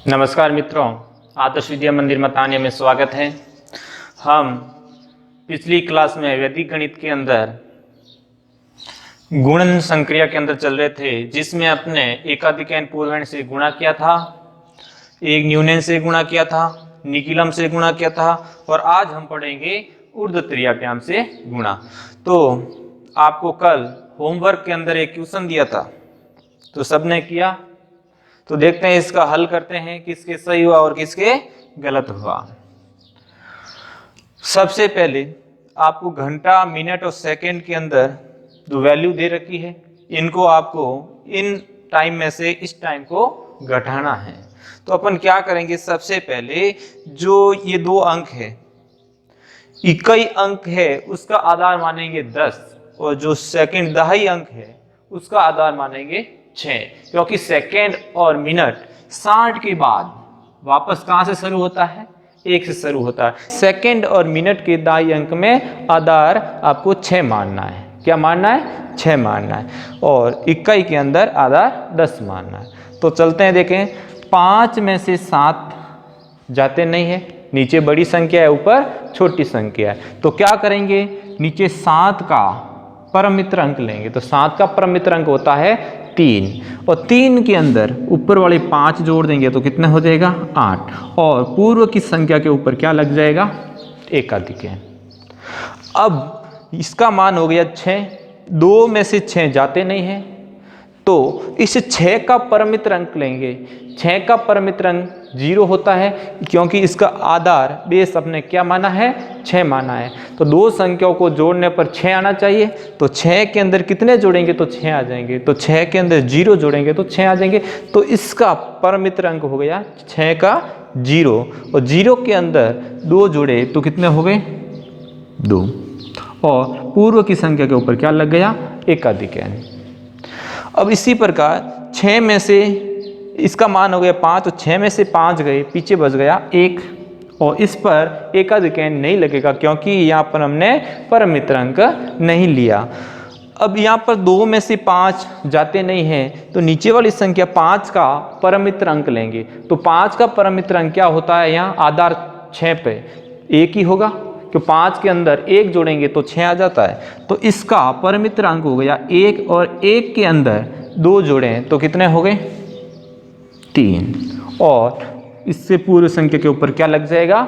नमस्कार मित्रों, आदर्श विद्या मंदिर मतानिया में स्वागत है। हम पिछली क्लास में वैदिक गणित के अंदर गुणन संक्रिया के अंदर चल रहे थे, जिसमें अपने एकाधिकैन पूर्वैन से गुणा किया था, एक न्यूनैन से गुणा किया था, निकिलम से गुणा किया था और आज हम पढ़ेंगे ऊर्ध्वत्रियाभ्याम से गुणा। तो आपको कल होमवर्क के अंदर एक क्वेश्चन दिया था, तो सबने किया। तो देखते हैं, इसका हल करते हैं, किसके सही हुआ और किसके गलत हुआ। सबसे पहले आपको घंटा, मिनट और सेकंड के अंदर जो वैल्यू दे रखी है, इनको आपको इन टाइम में से इस टाइम को घटाना है। तो अपन क्या करेंगे, सबसे पहले जो ये दो अंक है, इकाई अंक है, उसका आधार मानेंगे 10 और जो सेकंड दहाई अंक है उसका आधार मानेंगे 6, क्योंकि सेकंड और मिनट 60 के बाद वापस कहां से शुरू होता है, 1 से शुरू होता है। सेकंड और मिनट के दहाई अंक में आधार आपको 6 मानना है। क्या मानना है? 6 मानना है। और इकाई के अंदर आधार 10 मानना है। तो चलते हैं, देखें 5 में से 7 जाते नहीं है, नीचे बड़ी संख्या है, ऊपर छोटी संख्या है। तो क्या करेंगे, नीचे 7 का परम मित्र अंक लेंगे। तो 7 का परम मित्र अंक होता है 3 और 3 के अंदर ऊपर वाले 5 जोड़ देंगे तो कितना हो जाएगा, 8। और पूर्व की संख्या के ऊपर क्या लग जाएगा, एकाधिकैन। अब इसका मान हो गया 6, 2 में से 6 जाते नहीं है, तो इस 6 का परम मित्र अंक लेंगे। 6 का परम मित्र अंक 0 होता है, क्योंकि इसका आधार बेस अपने क्या माना है, 6 माना है। तो दो संख्याओं को जोड़ने पर 6 आना चाहिए। तो 6 के अंदर कितने जोड़ेंगे तो 6 आ जाएंगे। तो 6 के अंदर 0 जोड़ेंगे तो 6 आ जाएंगे। तो इसका परम मित्र अंक हो गया 6 का 0 और 0 के अंदर 2 जोड़े तो कितने हो गए, 2। और पूर्व की संख्या के ऊपर क्या लग गया, एकाधिकैन। अब इसी प्रकार 6 में से इसका मान हो गया 5, तो 6 में से 5 गए, पीछे बच गया 1 और इस पर एकाधिकैन नहीं लगेगा, क्योंकि यहाँ पर हमने परम मित्र अंक नहीं लिया। अब यहाँ पर 2 में से 5 जाते नहीं हैं, तो नीचे वाली संख्या 5 का परम मित्र अंक लेंगे। तो 5 का परम मित्र अंक क्या होता है, यहाँ आधार 6 पे 1 ही होगा, कि 5 के अंदर 1 जोड़ेंगे तो 6 आ जाता है। तो इसका परम मित्र अंक हो गया 1 और 1 के अंदर 2 जोड़ें तो कितने हो गए, 3। और इससे पूर्व संख्या के ऊपर क्या लग जाएगा,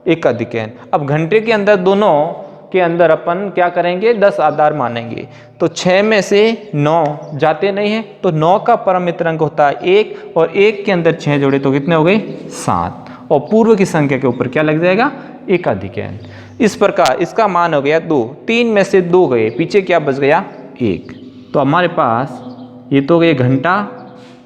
एकाधिकैन। अब घंटे के अंदर दोनों के अंदर अपन क्या करेंगे, 10 आधार मानेंगे। तो 6 में से 9 जाते नहीं है, तो 9 का परम मित्र अंक होता है 1 और 1 के अंदर 6 जोड़े तो कितने हो गए, 7। और पूर्व की संख्या के ऊपर क्या लग जाएगा, एकाधिकैन। इस प्रकार इसका मान हो गया 2। 3 में से 2 गए, पीछे क्या बच गया, 1। तो हमारे पास ये तो गए घंटा,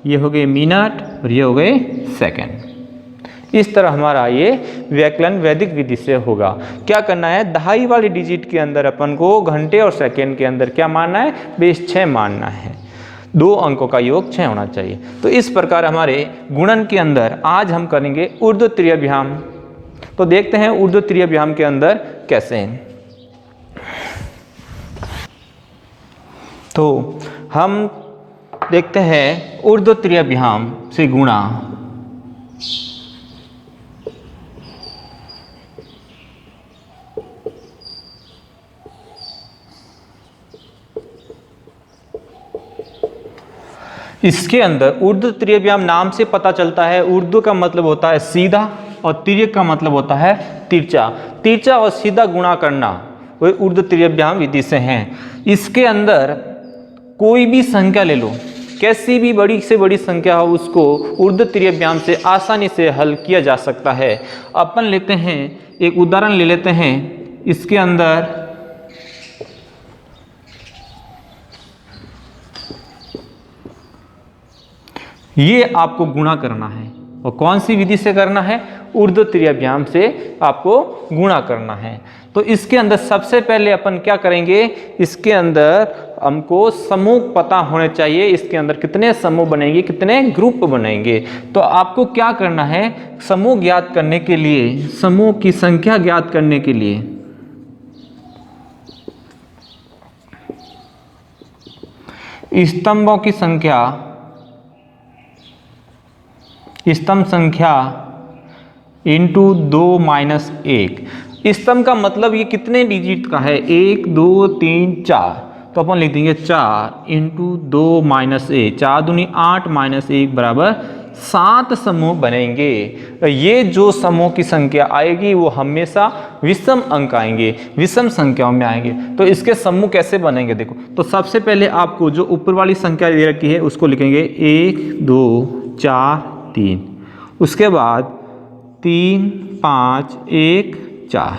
ये हो गए मिनट और ये हो गए सेकंड। इस तरह हमारा ये व्याकलन वैदिक विधि से होगा। क्या करना है, दहाई वाली डिजिट के अंदर अपन को घंटे और सेकंड के अंदर क्या मानना है, बेस 6 मानना है। 2 अंकों का योग 6 होना चाहिए। तो इस प्रकार हमारे गुणन के अंदर आज हम करेंगे ऊर्ध्वत्रियाभ्याम। तो देखते हैं ऊर्ध्वत्रियाभ्याम के अंदर कैसे हैं। तो हम देखते हैं ऊर्ध्वत्रियाभ्याम से गुणा। इसके अंदर ऊर्ध्वत्रियाभ्याम नाम से पता चलता है, ऊर्ध्व का मतलब होता है सीधा और तिर्यक का मतलब होता है तिरछा। तिरछा और सीधा गुणा करना वह ऊर्ध्वत्रियाभ्याम विधि से हैं। इसके अंदर कोई भी संख्या ले लो, कैसी भी बड़ी से बड़ी संख्या हो, उसको ऊर्ध्वत्रियाभ्याम से आसानी से हल किया जा सकता है। अपन लेते हैं एक उदाहरण ले लेते हैं। इसके अंदर ये आपको गुणा करना है, और कौन सी विधि से करना है, ऊर्ध्वत्रियाभ्याम से आपको गुणा करना है। तो इसके अंदर सबसे पहले अपन क्या करेंगे, इसके अंदर हमको समूह पता होने चाहिए। इसके अंदर कितने समूह बनेंगे, कितने ग्रुप बनेंगे। तो आपको क्या करना है, समूह ज्ञात करने के लिए, समूह की संख्या ज्ञात करने के लिए स्तंभों की संख्या स्तंभ संख्या इंटू 2 माइनस 1। स्तंभ का मतलब ये कितने डिजिट का है, 1 2 3 4, तो अपन लिख देंगे 4 इंटू 2 माइनस 1, 4 दूनी 8 माइनस 1 बराबर 7 समूह बनेंगे। ये जो समूह की संख्या आएगी वो हमेशा विषम अंक आएंगे, विषम संख्याओं में आएंगे। तो इसके समूह कैसे बनेंगे देखो, तो सबसे पहले आपको जो ऊपर वाली संख्या दे रखी है उसको लिखेंगे 1 2 4 3, उसके बाद 3 5 1 4।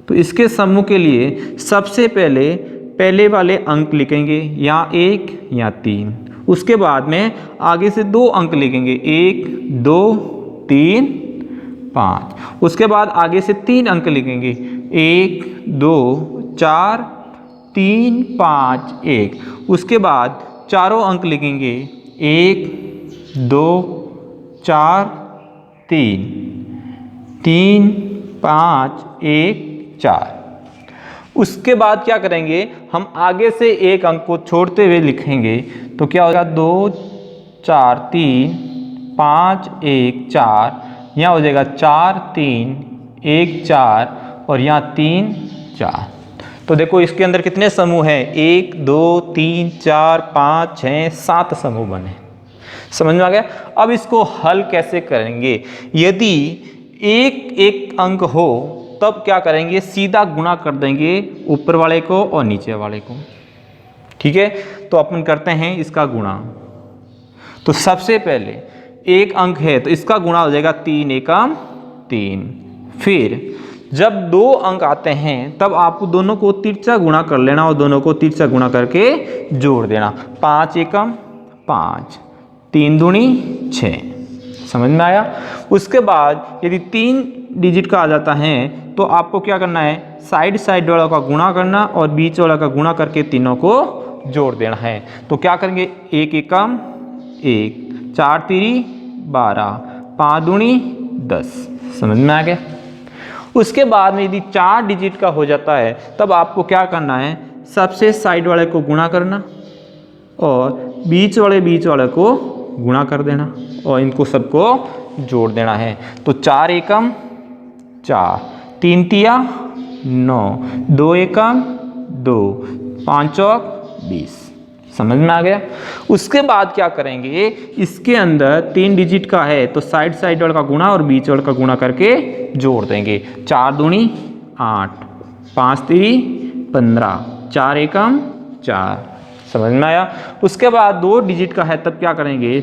तो इसके समूह के लिए सबसे पहले वाले अंक लिखेंगे या 1 या 3, उसके बाद में आगे से 2 अंक लिखेंगे 1 2 3 5, उसके बाद आगे से 3 अंक लिखेंगे 1 2 4 3 5 1, उसके बाद चारों अंक लिखेंगे 1 2 4 3 3 5 1 4। उसके बाद क्या करेंगे, हम आगे से एक अंक को छोड़ते हुए लिखेंगे, तो क्या होगा 2 4 3 5 1 4, यहाँ हो जाएगा 4 3 1 4 और यहाँ 3 4। तो देखो इसके अंदर कितने समूह हैं, 1 2 3 4 5 6 7 समूह बने। समझ में आ गया। अब इसको हल कैसे करेंगे, यदि एक अंक हो तब क्या करेंगे, सीधा गुणा कर देंगे ऊपर वाले को और नीचे वाले को। ठीक है, तो अपन करते हैं इसका गुणा। तो सबसे पहले एक अंक है तो इसका गुणा हो जाएगा 3 एकम 3। फिर जब 2 अंक आते हैं तब आपको दोनों को तिरछा गुणा कर लेना और दोनों को तिरछा गुणा करके जोड़ देना। 5 एकम 5, 3 दूनी 6। समझ में आया। उसके बाद यदि 3 डिजिट का आ जाता है तो आपको क्या करना है, साइड वाला का गुणा करना और बीच वाला का गुणा करके तीनों को जोड़ देना है। तो क्या करेंगे, 1 एकम 1, 4 3 12, 5 दूनी 10। समझ में आ गया। उसके बाद में यदि 4 डिजिट का हो जाता है तब आपको क्या करना है, सबसे साइड वाले को गुणा करना और बीच वाले को गुणा कर देना और इनको सबको जोड़ देना है। तो 4 एकम 4, 3 तिया 9, 2 एकम 2, 5 चौक 20। समझ में आ गया। उसके बाद क्या करेंगे, इसके अंदर 3 डिजिट का है तो साइड वाले का गुणा और बीच वाले का गुणा करके जोड़ देंगे। 4 दूनी 8, 5 3 15, 4 एकम 4। समझ में आया। उसके बाद 2 डिजिट का है तब क्या करेंगे,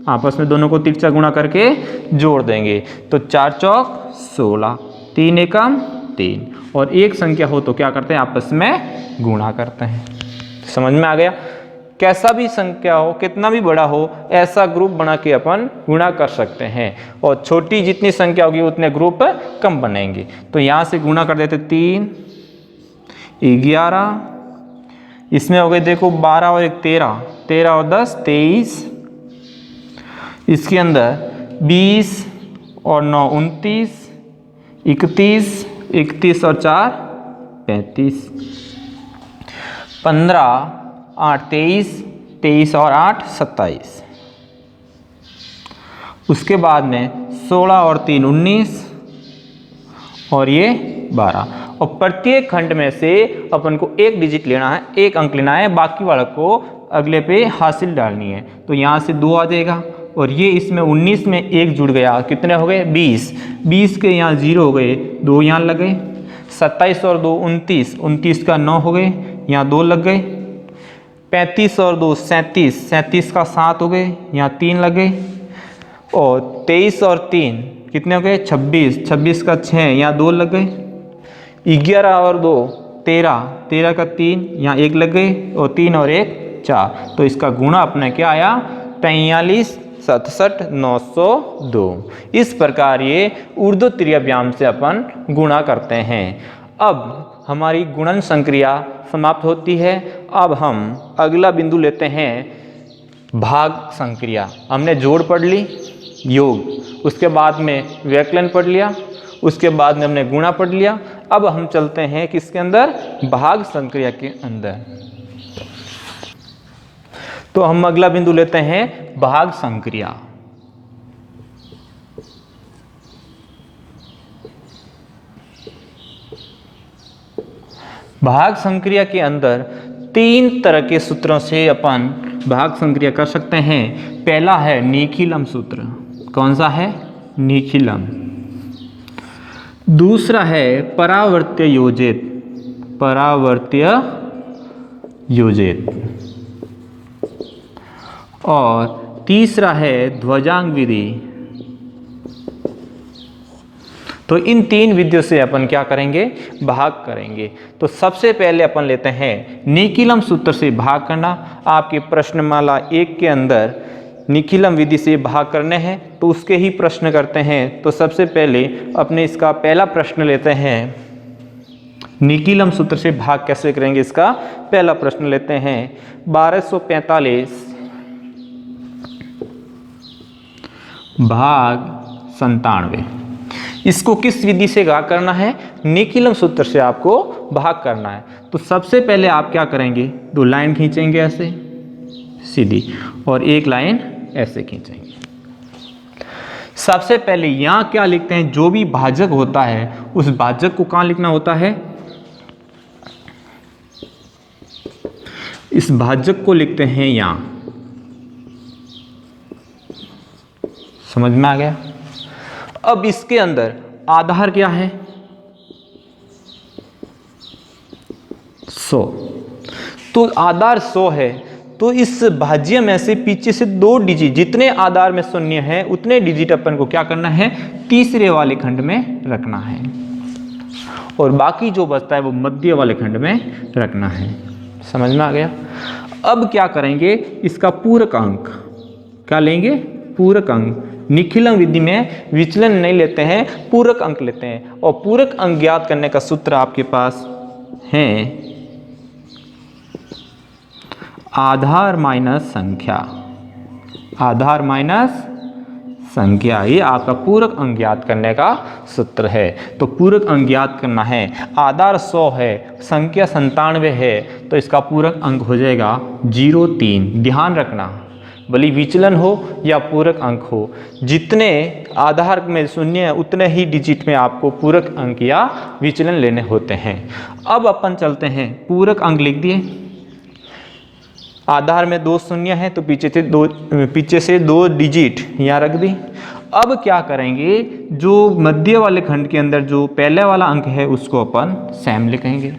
आपस में दोनों को तिरछा गुणा करके जोड़ देंगे। तो 4 चौक 16, 3 एकम 3 और एक संख्या हो तो क्या करते हैं, आपस में गुणा करते हैं। समझ में आ गया। कैसा भी संख्या हो, कितना भी बड़ा हो, ऐसा ग्रुप बना के अपन गुणा कर सकते हैं और छोटी जितनी संख्या होगी उतने ग्रुप कम बनेंगे। तो यहाँ से गुणा कर देते 3 11, इसमें हो गए देखो 12 और 1 13, 13 और 10 23, इसके अंदर 20 और 9 29, 31, 31 और 4 35, 15 8 23, 23 और 8 27। उसके बाद में 16 और 3 19 और ये 12। और प्रत्येक खंड में से अपन को एक डिजिट लेना है, एक अंक लेना है, बाकी वाला को अगले पे हासिल डालनी है। तो यहाँ से 2 आ जाएगा और ये इसमें 19 में 1 जुड़ गया, कितने हो गए 20, 20 के यहाँ 0 हो गए, 2 यहाँ लग गए। 27 और 2 29, 29 का 9 हो गए, यहाँ 2 लग गए। 35 और 2 37, 37 का 7 हो गए, यहाँ 3 लग गए। और 23 और 3 कितने हो गए 26, 26 का 6, यहाँ 2 लग गए। 11 और 2 13, 13 का 3, यहाँ 1 लग गए और 3 और 1 4। तो इसका गुणा अपने क्या आया 43 67 902। इस प्रकार ये ऊर्ध्वक्रिया व्यायाम से अपन गुणा करते हैं। अब हमारी गुणन संक्रिया समाप्त होती है। अब हम अगला बिंदु लेते हैं भाग संक्रिया। हमने जोड़ पढ़ ली, योग, उसके बाद में व्यकलन पढ़ लिया, उसके बाद में हमने गुणा पढ़ लिया। अब हम चलते हैं किसके अंदर, भाग संक्रिया के अंदर। तो हम अगला बिंदु लेते हैं भाग संक्रिया। भाग संक्रिया के अंदर 3 तरह के सूत्रों से अपन भाग संक्रिया कर सकते हैं। पहला है निखिलम सूत्र। कौन सा है? निखिलम। दूसरा है परावर्त्य योजित। परावर्त्य योजित। और तीसरा है ध्वजांग विधि। तो इन 3 विधियों से अपन क्या करेंगे? भाग करेंगे। तो सबसे पहले अपन लेते हैं निखिलम सूत्र से भाग करना। आपके प्रश्नमाला 1 के अंदर निखिलम विधि से भाग करने हैं, तो उसके ही प्रश्न करते हैं। तो सबसे पहले अपने इसका पहला प्रश्न लेते हैं। निखिलम सूत्र से भाग कैसे करेंगे, इसका पहला प्रश्न लेते हैं। 1245 भाग 97। इसको किस विधि से भाग करना है? निखिलम सूत्र से आपको भाग करना है। तो सबसे पहले आप क्या करेंगे? 2 लाइन खींचेंगे ऐसे सीधी, और 1 लाइन ऐसे खींचेंगे। सबसे पहले यहां क्या लिखते हैं? जो भी भाजक होता है उस भाजक को कहां लिखना होता है? इस भाजक को लिखते हैं यहां। समझ में आ गया? अब इसके अंदर आधार क्या है? 100। तो आधार 100 है, तो इस भाज्य में से पीछे से 2 डिजिट, जितने आधार में शून्य है उतने डिजिट अपन को क्या करना है? तीसरे वाले खंड में रखना है, और बाकी जो बचता है वो मध्य वाले खंड में रखना है। समझ में आ गया? अब क्या करेंगे? इसका पूरक अंक क्या लेंगे? पूरक अंक। निखिलम विधि में विचलन नहीं लेते हैं, पूरक अंक लेते हैं। और पूरक अंक ज्ञात करने का सूत्र आपके पास है आधार माइनस संख्या। आधार माइनस संख्या, ये आपका पूरक अंक ज्ञात करने का सूत्र है। तो पूरक अंक ज्ञात करना है। आधार 100 है, संख्या 97 है, तो इसका पूरक अंक हो जाएगा 03। ध्यान रखना, भले विचलन हो या पूरक अंक हो, जितने आधार में शून्य है उतने ही डिजिट में आपको पूरक अंक या विचलन लेने होते हैं। अब अपन चलते हैं, पूरक अंक लिख दिए। आधार में 2 शून्य है, तो पीछे से 2 डिजिट यहाँ रख दी। अब क्या करेंगे? जो मध्य वाले खंड के अंदर जो पहले वाला अंक है उसको अपन सेम लिखेंगे।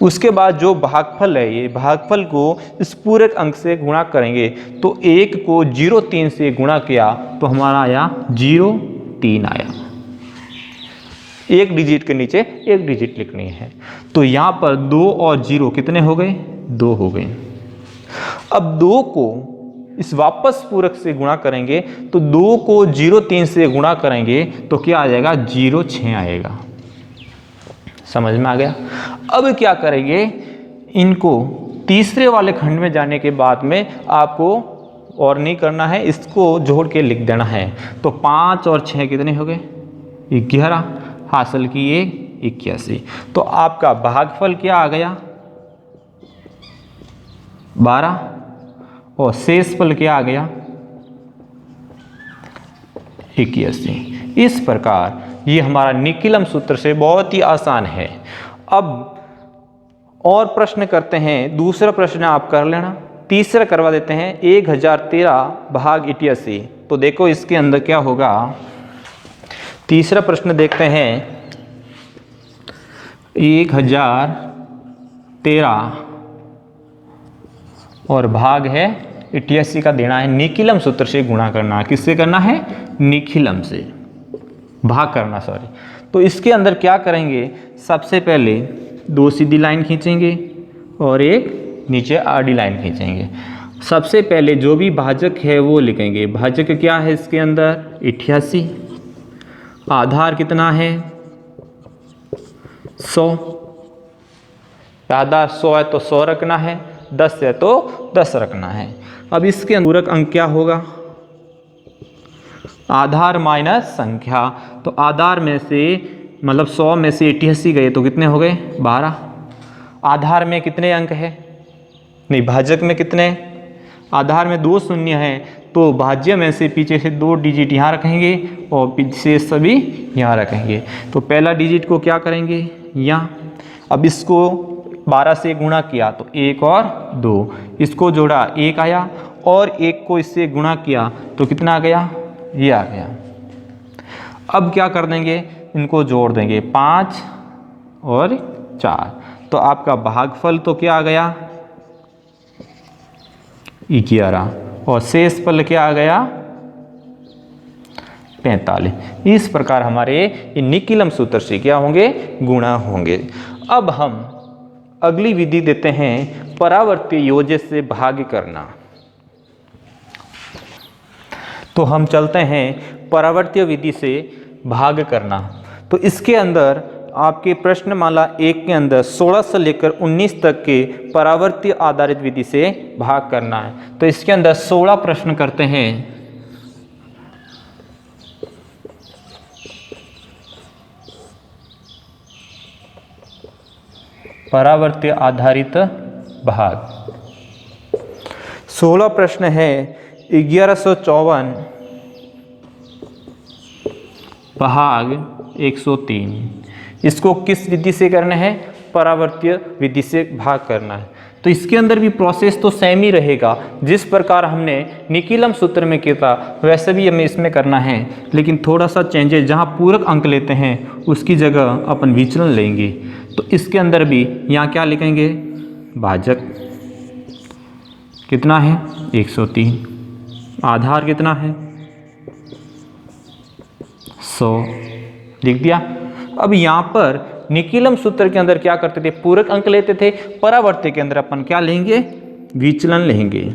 उसके बाद जो भागफल है, ये भागफल को इस पूरक अंक से गुणा करेंगे। तो 1 को 03 से गुणा किया तो हमारा आया 03 आया। 1 डिजिट के नीचे 1 डिजिट लिखनी है। तो यहाँ पर 2 और 0 कितने हो गए? 2 हो गए। अब 2 को इस वापस पूरक से गुणा करेंगे, तो 2 को 03 से गुणा करेंगे तो क्या आ जाएगा? 06 आएगा। समझ में आ गया? अब क्या करेंगे? इनको तीसरे वाले खंड में जाने के बाद में आपको और नहीं करना है, इसको जोड़ के लिख देना है। तो 5 और 6 कितने हो गए? 11। हासिल किए 81। तो आपका भागफल क्या आ गया? 12। और शेषफल क्या आ गया? 81। इस प्रकार ये हमारा निखिलम सूत्र से बहुत ही आसान है। अब और प्रश्न करते हैं। दूसरा प्रश्न आप कर लेना, तीसरा करवा देते हैं। 1013 भाग 88। तो देखो इसके अंदर क्या होगा। तीसरा प्रश्न देखते हैं। 1013 और भाग है 88 का देना है। निखिलम सूत्र से गुणा करना है। किससे करना है? निखिलम से भाग करना, सॉरी। तो इसके अंदर क्या करेंगे? सबसे पहले 2 सीधी लाइन खींचेंगे और 1 नीचे आड़ी लाइन खींचेंगे। सबसे पहले जो भी भाजक है वो लिखेंगे। भाजक क्या है इसके अंदर? 88। आधार कितना है? 100। आधार 100 है तो 100 रखना है, 10 है तो 10 रखना है। अब इसके अंदर पूरक अंक क्या होगा? आधार माइनस संख्या। तो आधार में से मतलब 100 में से 88 गए तो कितने हो गए? 12। आधार में कितने अंक है? नहीं, भाजक में कितने? आधार में 2 शून्य है, तो भाज्य में से पीछे से 2 डिजिट यहाँ रखेंगे और पीछे सभी यहाँ रखेंगे। तो पहला डिजिट को क्या करेंगे? यहाँ। अब इसको 12 से गुणा किया तो 1 और 2, इसको जोड़ा 1 आया, और 1 को इससे गुणा किया तो कितना आ गया, ये आ गया। अब क्या कर देंगे, इनको जोड़ देंगे 5 और 4, तो आपका भागफल तो क्या आ गया 11, और शेष फल क्या आ गया 45। इस प्रकार हमारे इन निकिलम सूत्र से क्या होंगे, गुणा होंगे। अब हम अगली विधि देते हैं परावर्ती योज्य से भाग करना। तो हम चलते हैं परावर्तीय विधि से भाग करना। तो इसके अंदर आपके प्रश्नमाला 1 के अंदर 16 से लेकर 19 तक के परावर्तीय आधारित विधि से भाग करना है। तो इसके अंदर 16 प्रश्न करते हैं। परावर्तीय आधारित भाग 16 प्रश्न है। 1154 भाग 103, इसको किस विधि से करना है, परावर्तीय विधि से भाग करना है। तो इसके अंदर भी प्रोसेस तो सेम ही रहेगा, जिस प्रकार हमने निकिलम सूत्र में किया था वैसे भी हमें इसमें करना है, लेकिन थोड़ा सा चेंजेस, जहाँ पूरक अंक लेते हैं उसकी जगह अपन विचलन लेंगे। तो इसके अंदर भी यहाँ क्या लिखेंगे, भाजक कितना है 103, आधार कितना है 100, लिख दिया। अब यहाँ पर निकिलम सूत्र के अंदर क्या करते थे, पूरक अंक लेते थे, परावर्ती के अंदर अपन क्या लेंगे, विचलन लेंगे।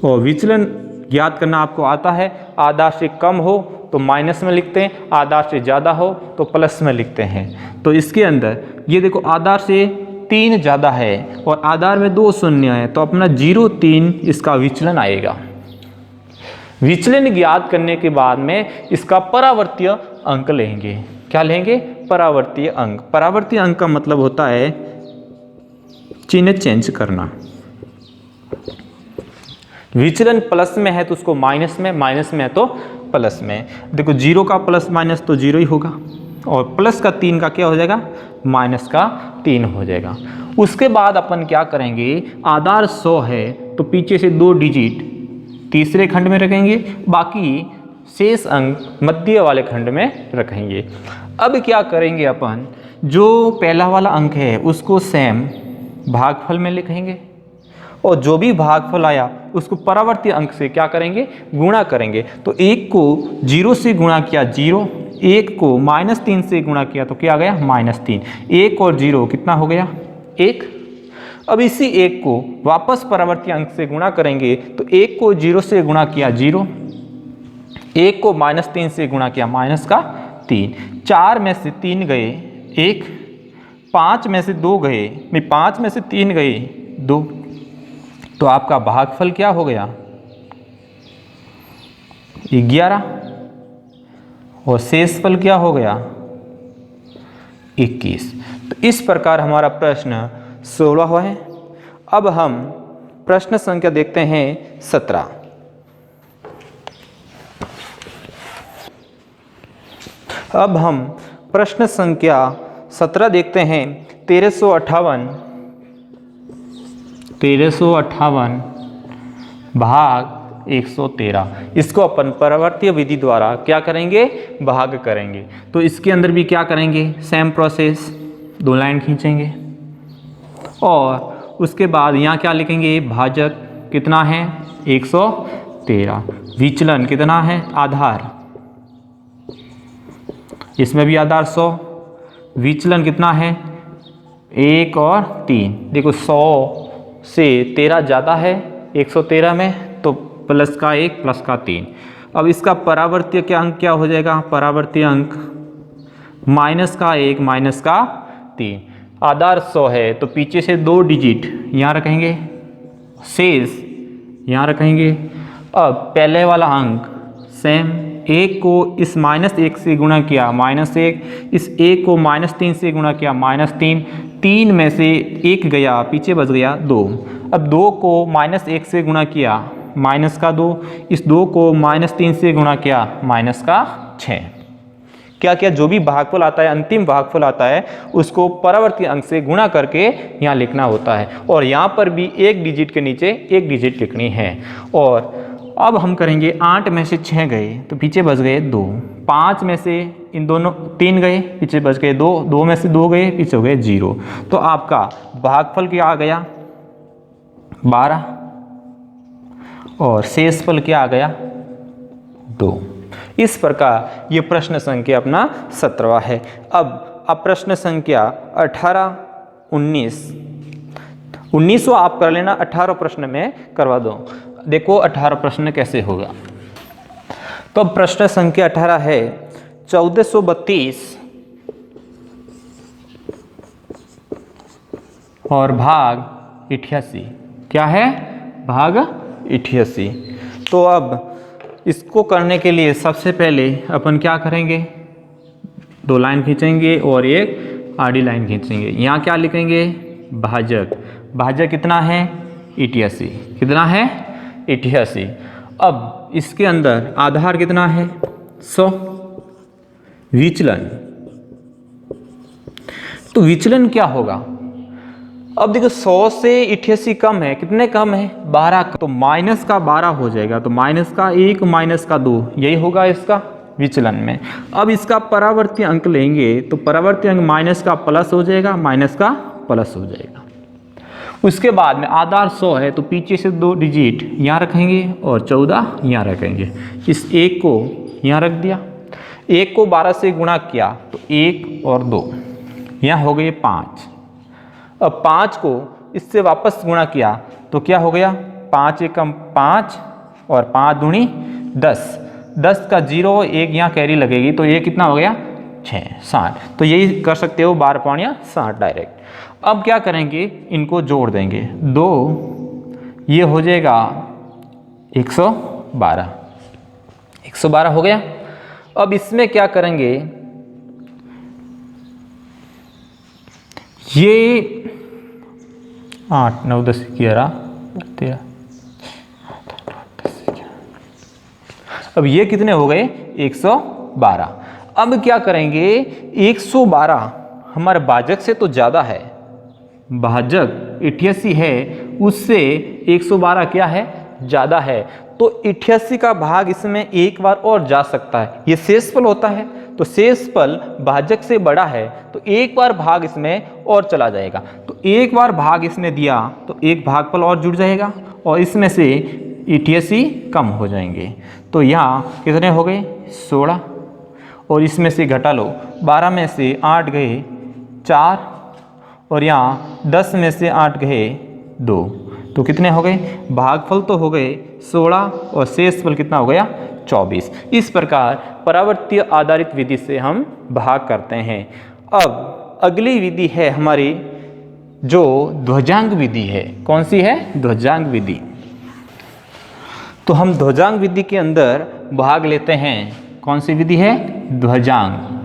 और विचलन ज्ञात करना आपको आता है, आधार से कम हो तो माइनस में लिखते हैं, आधार से ज़्यादा हो तो प्लस में लिखते हैं। तो इसके अंदर ये देखो आधार से 3 ज़्यादा है और आधार में 2 शून्य है, तो अपना 0,3 इसका विचलन आएगा। विचलन ज्ञात करने के बाद में इसका परावर्तीय अंक लेंगे। क्या लेंगे, परावर्तीय अंक। परावर्तीय अंक का मतलब होता है चिन्ह चेंज करना। विचलन प्लस में है तो उसको माइनस में, माइनस में है तो प्लस में। देखो 0 का प्लस माइनस तो 0 ही होगा, और प्लस का 3 का क्या हो जाएगा, माइनस का 3 हो जाएगा। उसके बाद अपन क्या करेंगे, आधार 100 है तो पीछे से 2 डिजिट तीसरे खंड में रखेंगे, बाकी शेष अंक मध्य वाले खंड में रखेंगे। अब क्या करेंगे अपन, जो पहला वाला अंक है उसको सेम भागफल में लिखेंगे, और जो भी भागफल आया उसको परावर्ती अंक से क्या करेंगे, गुणा करेंगे। तो 1 को 0 से गुणा किया 0, 1 को -3 से गुणा किया तो क्या आ गया -3, 1 और 0 कितना हो गया 1। अब इसी 1 को वापस परावर्ती अंक से गुणा करेंगे, तो 1 को 0 से गुणा किया 0, 1 को -3 से गुणा किया -3, 4 में से 3 गए 1, 5 में से 2 गए, 5 में से 3 गए 2, तो आपका भागफल क्या हो गया 11, और शेषफल क्या हो गया 21। तो इस प्रकार हमारा प्रश्न 16 है। अब हम प्रश्न संख्या देखते हैं 17। अब हम प्रश्न संख्या 17 देखते हैं। 1358 भाग 113, इसको अपन परावर्तीय विधि द्वारा क्या करेंगे, भाग करेंगे। तो इसके अंदर भी क्या करेंगे, सेम प्रोसेस, 2 लाइन खींचेंगे, और उसके बाद यहाँ क्या लिखेंगे, भाजक कितना है 113, विचलन कितना है, आधार, इसमें भी आधार 100, विचलन कितना है 1 और 3। देखो 100 से 13 ज़्यादा है 113 में, तो प्लस का 1 प्लस का 3। अब इसका परावर्तीय क्या अंक क्या हो जाएगा, परावर्तीय अंक माइनस का 1 माइनस का 3। आधार 100 है तो पीछे से 2 डिजिट यहाँ रखेंगे, शेष यहाँ रखेंगे। अब पहले वाला अंक सेम, 1 को इस -1 से गुणा किया -1, इस 1 को -3 से गुणा किया -3, 3 में से 1 गया, पीछे बच गया 2। अब 2 को -1 से गुणा किया -2, इस 2 को -3 से गुणा किया -6। क्या क्या जो भी भागफल आता है, अंतिम भागफल आता है, उसको परावर्ती अंक से गुणा करके यहाँ लिखना होता है। और यहाँ पर भी एक डिजिट के नीचे एक डिजिट लिखनी है। और अब हम करेंगे 8 में से 6 गए तो पीछे बच गए 2, 5 में से इन दोनों 3 गए, पीछे बच गए 2, 2 में से 2 गए, पीछे हो गए 0। तो आपका भागफल क्या आ गया 12 और शेषफल क्या आ गया 2। इस प्रकार ये प्रश्न संख्या अपना 17वां है। अब प्रश्न संख्या 18, 19वां आप कर लेना, 18 प्रश्न में करवा दो। देखो 18 प्रश्न कैसे होगा। तो अब प्रश्न संख्या 18 है 1432 और भाग 88। क्या है? भाग 88। तो अब इसको करने के लिए सबसे पहले अपन क्या करेंगे, 2 लाइन खींचेंगे और एक आड़ी लाइन खींचेंगे। यहाँ क्या लिखेंगे? भाजक। भाजक कितना है? 88। कितना है? 88। अब इसके अंदर आधार कितना है? 100। विचलन, तो विचलन क्या होगा? अब देखो 100 से 88 कम है, कितने कम है? 12। तो माइनस का 12 हो जाएगा, तो माइनस का 1 माइनस का 2 यही होगा इसका विचलन में। अब इसका परावर्ती अंक लेंगे तो परावर्ती अंक माइनस का प्लस हो जाएगा, माइनस का प्लस हो जाएगा। उसके बाद में आधार 100 है तो पीछे से 2 डिजिट यहाँ रखेंगे और 14 यहाँ रखेंगे। इस 1 को यहाँ रख दिया, 1 को 12 से गुणा किया तो 1 और 2 यहाँ हो गए 5। अब 5 को इससे वापस गुणा किया तो क्या हो गया? 5 एकम 5 और 5 दूनी 10। 10 का 0 1 यहाँ कैरी लगेगी तो ये कितना हो गया? 6, 60। तो यही कर सकते हो 12 पौनिया 60 डायरेक्ट। अब क्या करेंगे? इनको जोड़ देंगे, 2 ये हो जाएगा 112। 112 हो गया। अब इसमें क्या करेंगे? ये 8, 9, 10, 11, 13। अब ये कितने हो गए? 112। अब क्या करेंगे? 112 हमारे भाजक से तो ज़्यादा है, भाजक 88 है, उससे 112 क्या है? ज़्यादा है। तो 88 का भाग इसमें एक बार और जा सकता है। ये शेषफल होता है तो शेषफल भाजक से बड़ा है तो एक बार भाग इसमें और चला जाएगा। तो एक बार भाग इसने दिया तो एक भागफल और जुड़ जाएगा और इसमें से 88 कम हो जाएंगे। तो यहाँ कितने हो गए? 16। और इसमें से घटा लो, 12 में से 8 गए 4 और यहाँ 10 में से 8 गए 2। तो कितने हो गए? भागफल तो हो गए 16 और शेषफल कितना हो गया? 24। इस प्रकार परावर्ती आधारित विधि से हम भाग करते हैं। अब अगली विधि है हमारी जो ध्वजांक विधि है। कौन सी है? ध्वजांक विधि। तो हम ध्वजांक विधि के अंदर भाग लेते हैं। कौन सी विधि है? ध्वजांक।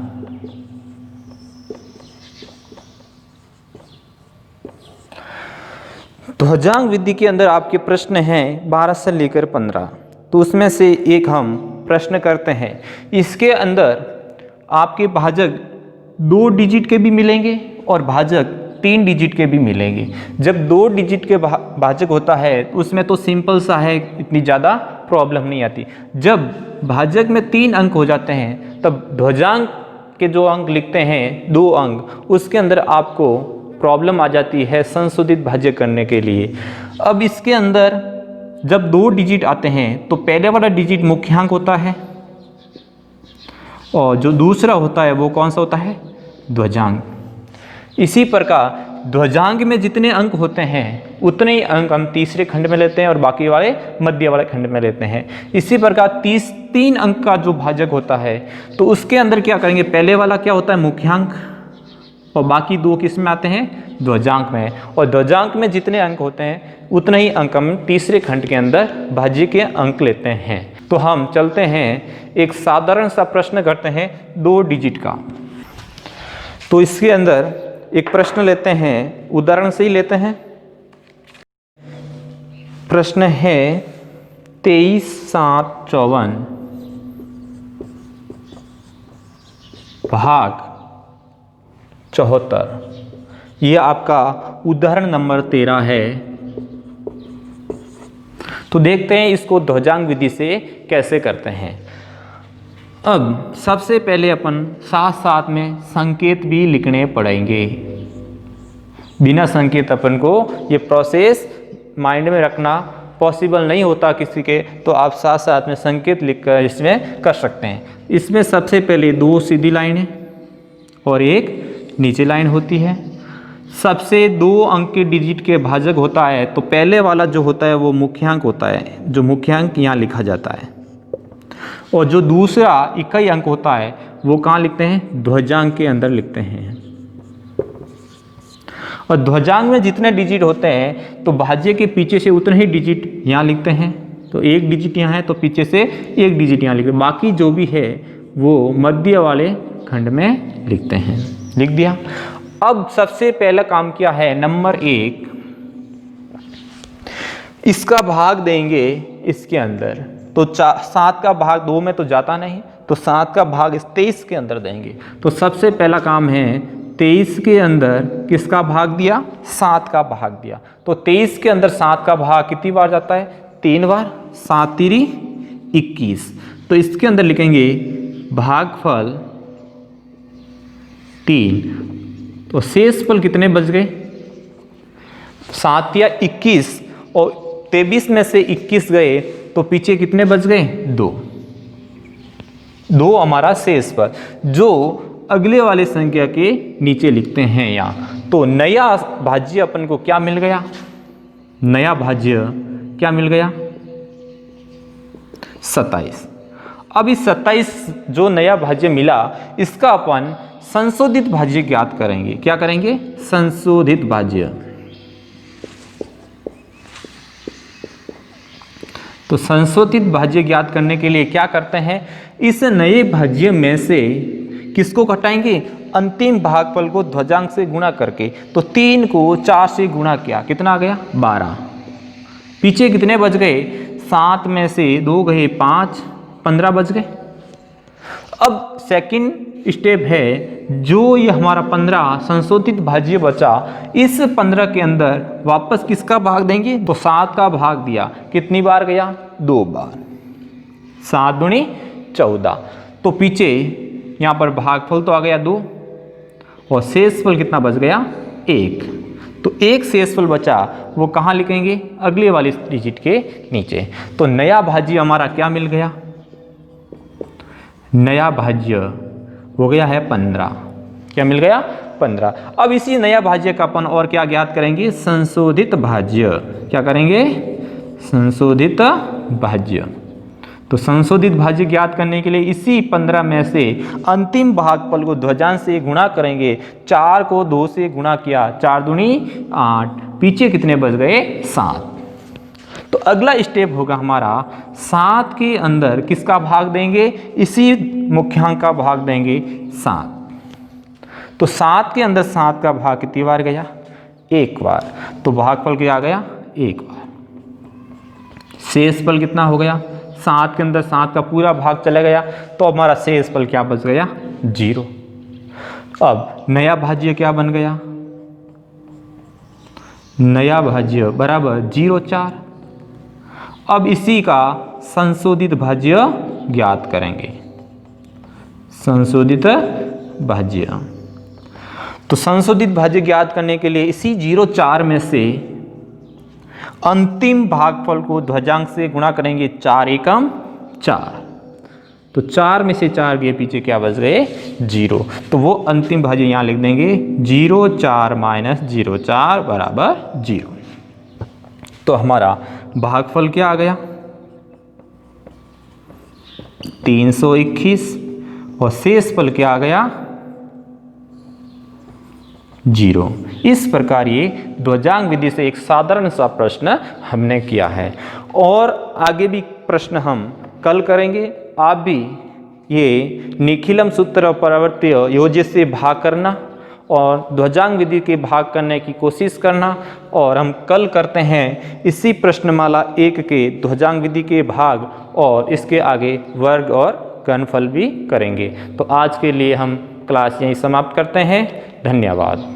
ध्वजांक विधि के अंदर आपके प्रश्न हैं 12 से लेकर 15। तो उसमें से एक हम प्रश्न करते हैं। इसके अंदर आपके भाजक 2 डिजिट के भी मिलेंगे और भाजक 3 डिजिट के भी मिलेंगे। जब 2 डिजिट के भाजक होता है उसमें तो सिंपल सा है, इतनी ज़्यादा प्रॉब्लम नहीं आती। जब भाजक में 3 अंक हो जाते हैं तब ध्वजांक के जो अंक लिखते हैं 2 अंक, उसके अंदर आपको प्रॉब्लम आ जाती है संशोधित भाज्य करने के लिए। अब इसके अंदर जब 2 डिजिट आते हैं तो पहले वाला डिजिट मुख्यांक होता है और जो दूसरा होता है वो कौन सा होता है? ध्वजांक। इसी प्रकार ध्वजांक में जितने अंक होते हैं उतने ही अंक हम तीसरे खंड में लेते हैं और बाकी वाले मध्य वाले खंड में लेते हैं। इसी प्रकार 3 अंक का जो भाजक होता है तो उसके अंदर क्या करेंगे? पहले वाला क्या होता है? मुख्यांक और बाकी 2 किस में आते हैं? ध्वजांक में। और ध्वजांक में जितने अंक होते हैं उतने ही अंक हम तीसरे खंड के अंदर भाज्य के अंक लेते हैं। तो हम चलते हैं एक साधारण सा प्रश्न करते हैं 2 डिजिट का। तो इसके अंदर एक प्रश्न लेते हैं, उदाहरण से ही लेते हैं। प्रश्न है 23, 7, 54। भाग 74, ये आपका उदाहरण नंबर 13 है। तो देखते हैं इसको ध्वजांक विधि से कैसे करते हैं। अब सबसे पहले अपन साथ साथ में संकेत भी लिखने पड़ेंगे। बिना संकेत अपन को ये प्रोसेस माइंड में रखना पॉसिबल नहीं होता किसी के, तो आप साथ साथ में संकेत लिखकर इसमें कर सकते हैं। इसमें सबसे पहले 2 सीधी लाइनें और एक नीचे लाइन होती है। सबसे 2 अंक के डिजिट के भाजक होता है, तो पहले वाला जो होता है वो मुख्यांक होता है, जो मुख्यांक यहाँ लिखा जाता है, और जो दूसरा इकाई अंक होता है वो कहाँ लिखते हैं, ध्वजांक के अंदर लिखते हैं। और ध्वजांक में जितने डिजिट होते हैं तो भाज्य के पीछे से उतने ही डिजिट यहाँ लिखते हैं। तो 1 डिजिट यहाँ है तो पीछे से 1 डिजिट यहाँ लिखते हैं, बाकी जो भी है वो मध्य वाले खंड में लिखते हैं। लिख दिया। अब सबसे पहला काम क्या है, नंबर 1, इसका भाग देंगे इसके अंदर। तो 7 का भाग 2 में तो जाता नहीं, तो 7 का भाग इस 23 के अंदर देंगे। तो सबसे पहला काम है 23 के अंदर किसका भाग दिया, 7 का भाग दिया। तो 23 के अंदर 7 का भाग कितनी बार जाता है, 3 बार। 7 तिरी 21। तो इसके अंदर लिखेंगे भागफल 3। तो शेषफल कितने बच गए, 7 या 21, और 23 में से 21 गए तो पीछे कितने बच गए, 2 हमारा शेषफल, जो अगले वाले संख्या के नीचे लिखते हैं यहाँ। तो नया भाज्य अपन को क्या मिल गया, नया भाज्य क्या मिल गया, 27। अब इस 27 जो नया भाज्य मिला इसका अपन संशोधित भाज्य ज्ञात करेंगे। क्या करेंगे, संशोधित भाज्य। तो संशोधित भाज्य ज्ञात करने के लिए क्या करते हैं, इस नए भाज्य में से किसको घटाएंगे, अंतिम भागफल को ध्वजांक से गुणा करके। तो 3 को 4 से गुणा किया, कितना आ गया, 12। पीछे कितने बच गए, 7 में से 2 गए 5, 15 बच गए। अब सेकंड स्टेप है, जो ये हमारा 15 संशोधित भाज्य बचा, इस 15 के अंदर वापस किसका भाग देंगे, तो 7 का भाग दिया। कितनी बार गया, 2 बार। 7 दूनी 14। तो पीछे यहाँ पर भागफल तो आ गया 2, और शेषफल कितना बच गया, 1। तो 1 शेषफल बचा, वो कहाँ लिखेंगे, अगले वाले डिजिट के नीचे। तो नया भाज्य हमारा क्या मिल गया, नया भाज्य हो गया है 15। क्या मिल गया, 15। अब इसी नया भाज्य का अपन और क्या ज्ञात करेंगे, संशोधित भाज्य। क्या करेंगे, संशोधित भाज्य। तो संशोधित भाज्य ज्ञात करने के लिए इसी 15 में से अंतिम भागफल को ध्वजांक से गुणा करेंगे। 4 को 2 से गुणा किया, 4 दूनी 8, पीछे कितने बच गए, 7। तो अगला स्टेप होगा हमारा 7 के अंदर किसका भाग देंगे, इसी मुख्यांक का भाग देंगे 7। तो 7 के अंदर 7 का भाग कितनी बार गया, 1 बार। तो भागफल क्या आ गया, 1 बार। शेषफल कितना हो गया, 7 के अंदर 7 का पूरा भाग चला गया, तो हमारा शेषफल क्या बच गया, 0। अब नया भाज्य क्या बन गया, नया भाज्य बराबर 0, 4। अब इसी का संशोधित भाज्य ज्ञात करेंगे, संशोधित भाज्य। तो संशोधित भाज्य ज्ञात करने के लिए इसी 0, 4 में से अंतिम भागफल को ध्वजांक से गुणा करेंगे। 4 एकम 4। तो 4 में से 4 गए, पीछे क्या बच गए, 0। तो वो अंतिम भाज्य यहाँ लिख देंगे, 0, 4 माइनस 0, 4 बराबर 0। तो हमारा भागफल क्या आ गया, 321, और शेषफल क्या आ गया, 0। इस प्रकार ये ध्वजांक विधि से एक साधारण सा प्रश्न हमने किया है, और आगे भी प्रश्न हम कल करेंगे। आप भी ये निखिलम सूत्र और परावर्त्य योज्य से भाग करना और ध्वजांक विधि के भाग करने की कोशिश करना, और हम कल करते हैं इसी प्रश्नमाला 1 के ध्वजांक विधि के भाग, और इसके आगे वर्ग और घनफल भी करेंगे। तो आज के लिए हम क्लास यहीं समाप्त करते हैं। धन्यवाद।